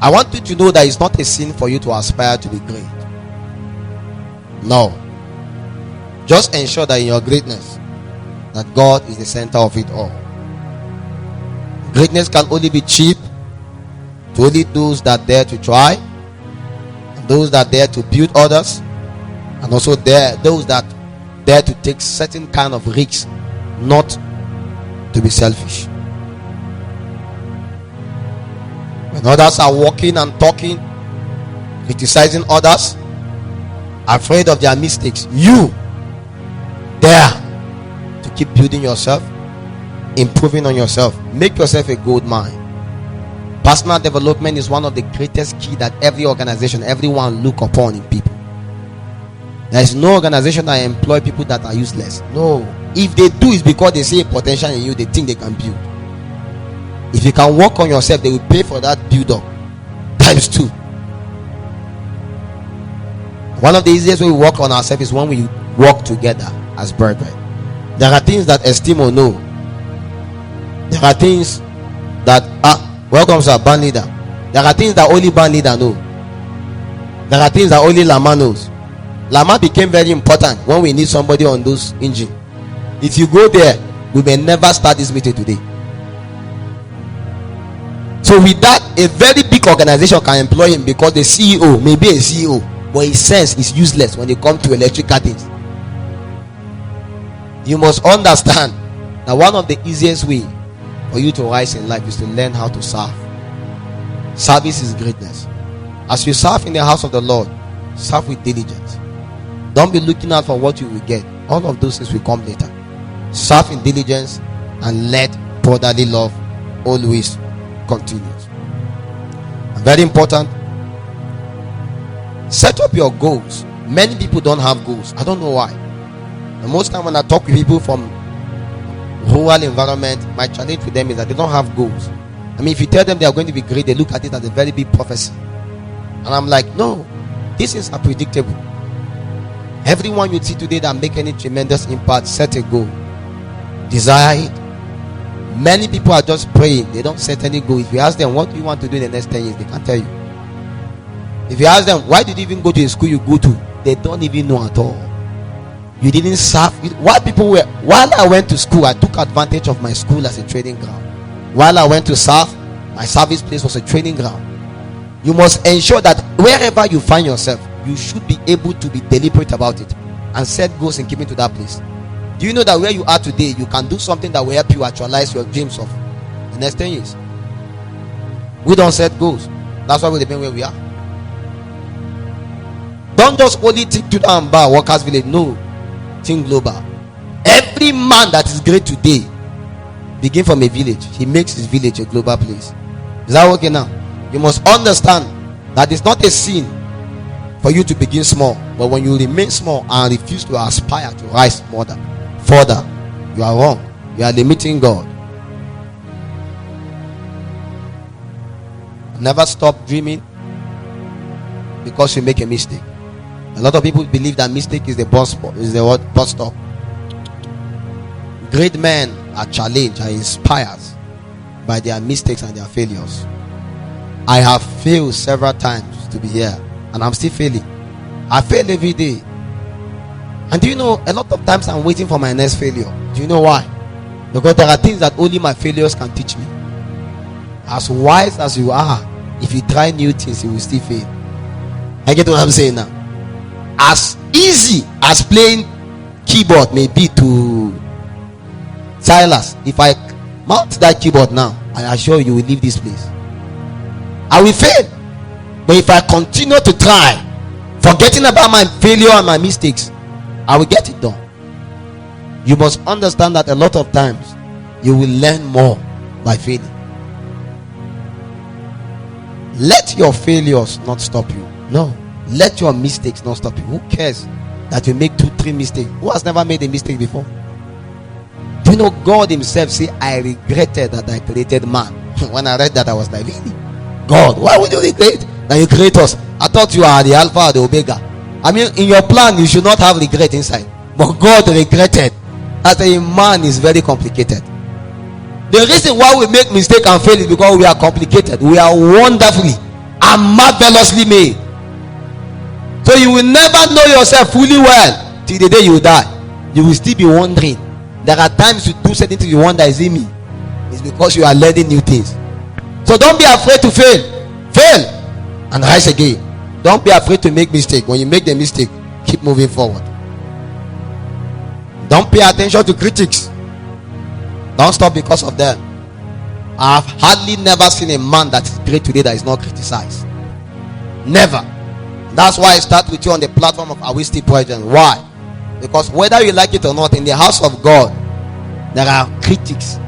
I want you to know that it's not a sin for you to aspire to be great. No. Just ensure that in your greatness, that God is the center of it all. Greatness can only be cheap to only those that dare to try, and those that dare to build others, and also those that dare to take certain kind of risks, not to be selfish. When others are walking and talking, criticizing others, afraid of their mistakes, you dare to keep building yourself, improving on yourself. Make yourself a gold mine. Personal development is one of the greatest key that every organization, everyone look upon in people. There is no organization that employ people that are useless. No. If they do, it's because they see a potential in you. They think they can build. If you can work on yourself, they will pay for that build up times 2. One of the easiest way we work on ourselves is when we work together as brethren. There are things that esteem or know. There are things that welcome sir, band leader. There are things that only band leader know. There are things that only Lama knows. Lama became very important when we need somebody on those engine. If you go there, we may never start this meeting today. So with that, a very big organization can employ him because the CEO may be a CEO, but his sense is useless when it comes to electrical things. You must understand that one of the easiest way for you to rise in life is to learn how to serve. Service is greatness. As you serve in the house of the Lord, serve with diligence. Don't be looking out for what you will get. All of those things will come later. Serve in diligence and let brotherly love always continue. And very important, set up your goals. Many people don't have goals. I don't know why. And most time when I talk with people from rural environment, my challenge with them is that they don't have goals. I mean, if you tell them they are going to be great, they look at it as a very big prophecy. And I'm like, no, this is unpredictable. Everyone you see today that make any tremendous impact, set a goal, desire it. Many people are just praying, they don't set any goal. If you ask them what do you want to do in the next 10 years, they can't tell you. If you ask them why did you even go to the school you go to, they don't even know at all. You didn't serve. While I went to school, I took advantage of my school as a training ground. While I went to serve, my service place was a training ground. You must ensure that wherever you find yourself, you should be able to be deliberate about it and set goals in keeping to that place. Do you know that where you are today, you can do something that will help you actualize your dreams of the next 10 years? We don't set goals. That's why we depend where we are. Don't just only think to and bar workers village. No, think global. Every man that is great today begin from a village. He makes his village a global place. Is that okay now? You must understand that it's not a sin for you to begin small, but when you remain small and refuse to aspire to rise further, you are wrong. You are limiting God. Never stop dreaming because you make a mistake. A lot of people believe that mistake is the bus stop. Great men are challenged and inspired by their mistakes and their failures. I have failed several times to be here, and I'm still failing. I fail every day. And do you know, a lot of times I'm waiting for my next failure. Do you know why? Because there are things that only my failures can teach me. As wise as you are, if you try new things, you will still fail. I get what I'm saying now. As easy as playing keyboard may be to Silas, if I mount that keyboard now, I assure you will leave this place. I will fail. But if I continue to try, forgetting about my failure and my mistakes, I will get it done. You must understand that a lot of times you will learn more by failing. Let your failures not stop you. No. Let your mistakes not stop you. Who cares that you make 2-3 mistakes? Who has never made a mistake before? Do you know God himself say, I regretted that I created man? When I read that, I was like, really? God, why would you regret that you create us? I thought you are the Alpha or the Omega. I mean, in your plan, you should not have regret inside. But God regretted. That a man is very complicated. The reason why we make mistake and fail is because we are complicated. We are wonderfully are marvelously made. So you will never know yourself fully well till the day you die. You will still be wondering. There are times you do certain things, you wonder, is it me? It's because you are learning new things. So don't be afraid to fail and rise again. Don't be afraid to make mistake. When you make the mistake, keep moving forward. Don't pay attention to critics. Don't stop because of them. I have hardly never seen a man that is great today that is not criticized. Never. That's why I start with you on the platform of Are We Still Present? Why? Because whether you like it or not, in the house of God, there are critics.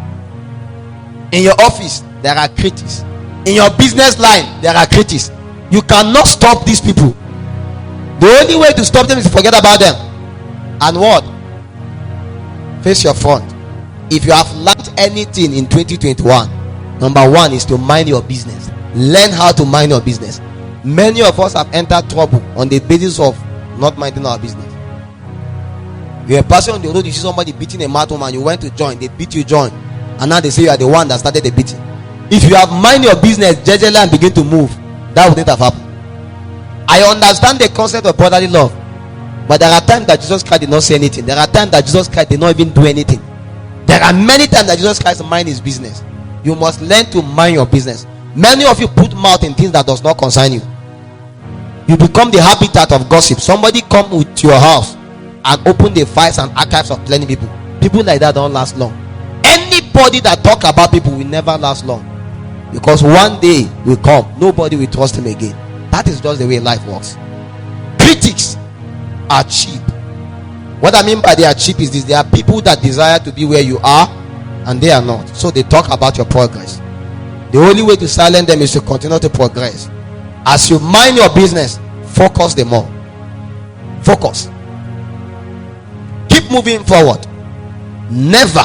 In your office, there are critics. In your business line, there are critics. You cannot stop these people. The only way to stop them is to forget about them. And what? Face your front. If you have learned anything in 2021, number one is to mind your business. Learn how to mind your business. Many of us have entered trouble on the basis of not minding our business. You're a person on the road, you see somebody beating a mad woman, you went to join, they beat you, join, and now they say you are the one that started the beating. If you have mind your business gingerly and begin to move, that wouldn't have happened. I understand the concept of brotherly love, but there are times that Jesus Christ did not say anything. There are times that Jesus Christ did not even do anything. There are many times that Jesus Christ mind his business. You must learn to mind your business. Many of you put mouth in things that does not concern you. You become the habitat of gossip. Somebody come with your house and open the files and archives of plenty people. People like that don't last long. Anybody that talk about people will never last long, because one day will come, nobody will trust him again. That is just the way life works. Critics are cheap. What I mean by they are cheap is this: there are people that desire to be where you are and they are not, so they talk about your progress. The only way to silence them is to continue to progress. As you mind your business, focus the more. Focus. Keep moving forward. Never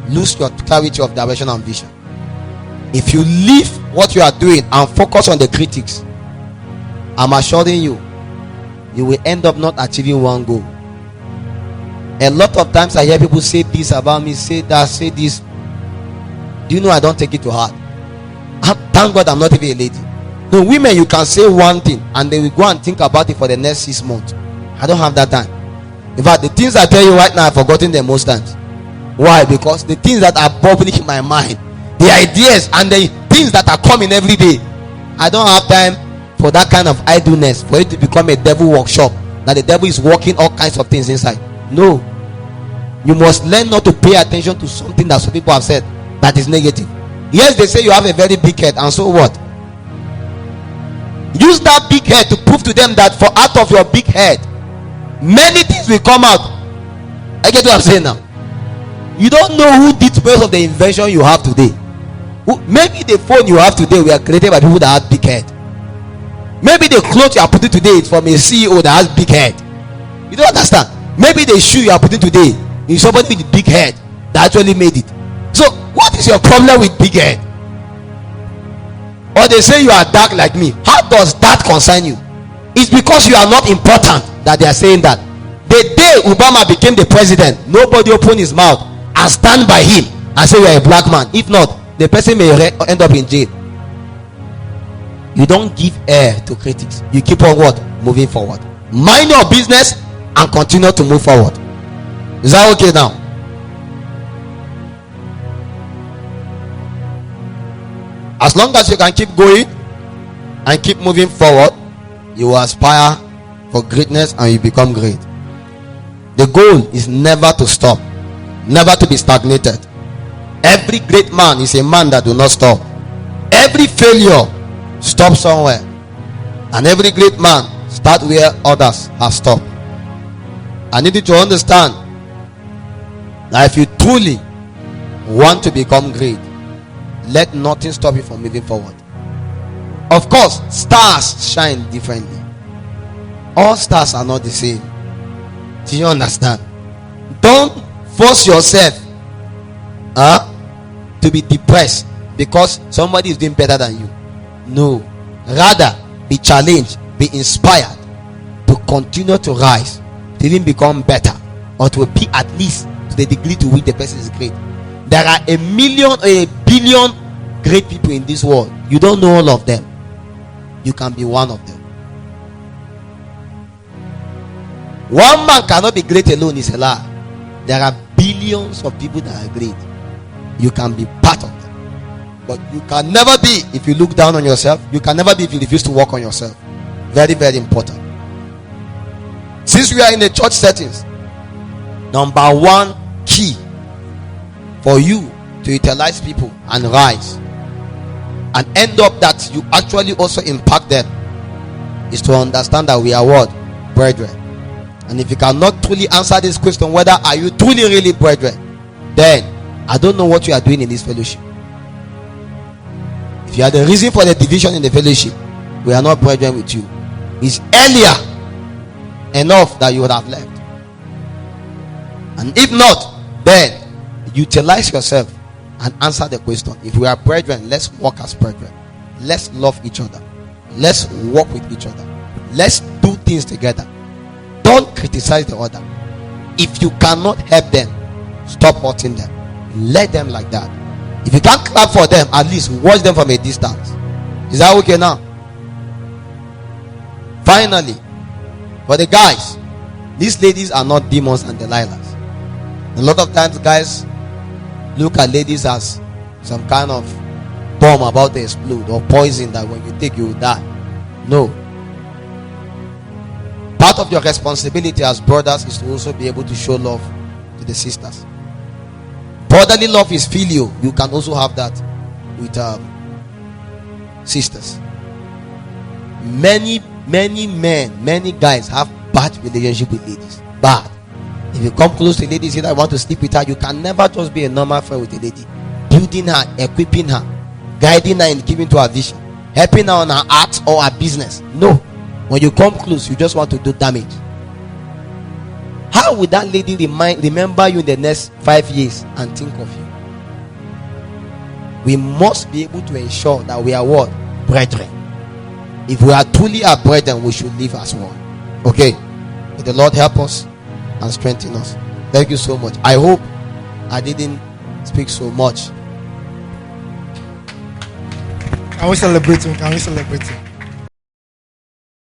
lose your clarity of direction and vision. If you leave what you are doing and focus on the critics, I'm assuring you, you will end up not achieving one goal. A lot of times I hear people say this about me, say that, say this. Do you know I don't take it to heart? Thank God I'm not even a lady. No, women, you can say one thing and they will go and think about it for the next 6 months. I don't have that time. In fact, the things I tell you right now, I've forgotten them most times. Why? Because the things that are bubbling in my mind, the ideas and the things that are coming every day, I don't have time for that kind of idleness, for it to become a devil workshop, that the devil is working all kinds of things inside. No. You must learn not to pay attention to something that some people have said that is negative. Yes, they say you have a very big head, and so what? Use that big head to prove to them that for out of your big head, many things will come out. I get what I'm saying now. You don't know who did most of the invention you have today. Maybe the phone you have today were created by people that have big head. Maybe the clothes you are putting today is from a CEO that has big head. You don't understand. Maybe the shoe you are putting today is somebody with a big head that actually made it. So what is your problem with big head? Or they say you are dark like me. How does that concern you? It's because you are not important that they are saying that. The day Obama became the president, nobody opened his mouth and stand by him and say you are a black man. If not, the person may end up in jail. You don't give air to critics. You keep on what? Moving forward. Mind your business and continue to move forward. Is that okay now? As long as you can keep going and keep moving forward, you will aspire for greatness and you become great. The goal is never to stop, never to be stagnated. Every great man is a man that do not stop. Every failure stops somewhere, and every great man start where others have stopped. I need you to understand that if you truly want to become great, let nothing stop you from moving forward. Of course, stars shine differently. All stars are not the same. Do you understand? Don't force yourself to be depressed because somebody is doing better than you. No. Rather, be challenged, be inspired to continue to rise, to even become better, or to be at least to the degree to which the person is great. There are a million or a billion great people in this world. You don't know all of them. You can be one of them. One man cannot be great alone, is a lie. There are billions of people that are great. You can be part of them, but you can never be if you look down on yourself. You can never be if you refuse to work on yourself. Very, very important. Since we are in the church settings, number one key for you to utilize people and rise and end up that you actually also impact them is to understand that we are what? Brethren. And if you cannot truly answer this question, whether are you truly really brethren, then I don't know what you are doing in this fellowship. If you are the reason for the division in the fellowship, we are not brethren with you. It's earlier enough that you would have left. And if not, then utilize yourself and answer the question. If we are brethren, let's walk as brethren. Let's love each other. Let's work with each other. Let's do things together. Don't criticize the other. If you cannot help them, stop hurting them. Let them like that. If you can't clap for them, at least watch them from a distance. Is that okay now? Finally, for the guys, these ladies are not demons and Delilahs. A lot of times guys look at ladies as some kind of bomb about to explode, or poison that when you take you will die. No. Part of your responsibility as brothers is to also be able to show love to the sisters. Brotherly love is filial. You can also have that with sisters. Many men, many guys have bad relationship with ladies. Bad. If you come close to a lady, say that I want to sleep with her, you can never just be a normal friend with a lady. Building her, equipping her, guiding her and giving to her vision, helping her on her art or her business. No. When you come close, you just want to do damage. How would that lady remember you in the next 5 years and think of you? We must be able to ensure that we are what? Brethren. If we are truly our brethren, we should live as one. Okay. May the Lord help us and strengthen us. Thank you so much. I hope I didn't speak so much. Can we celebrate him? Can we celebrate him?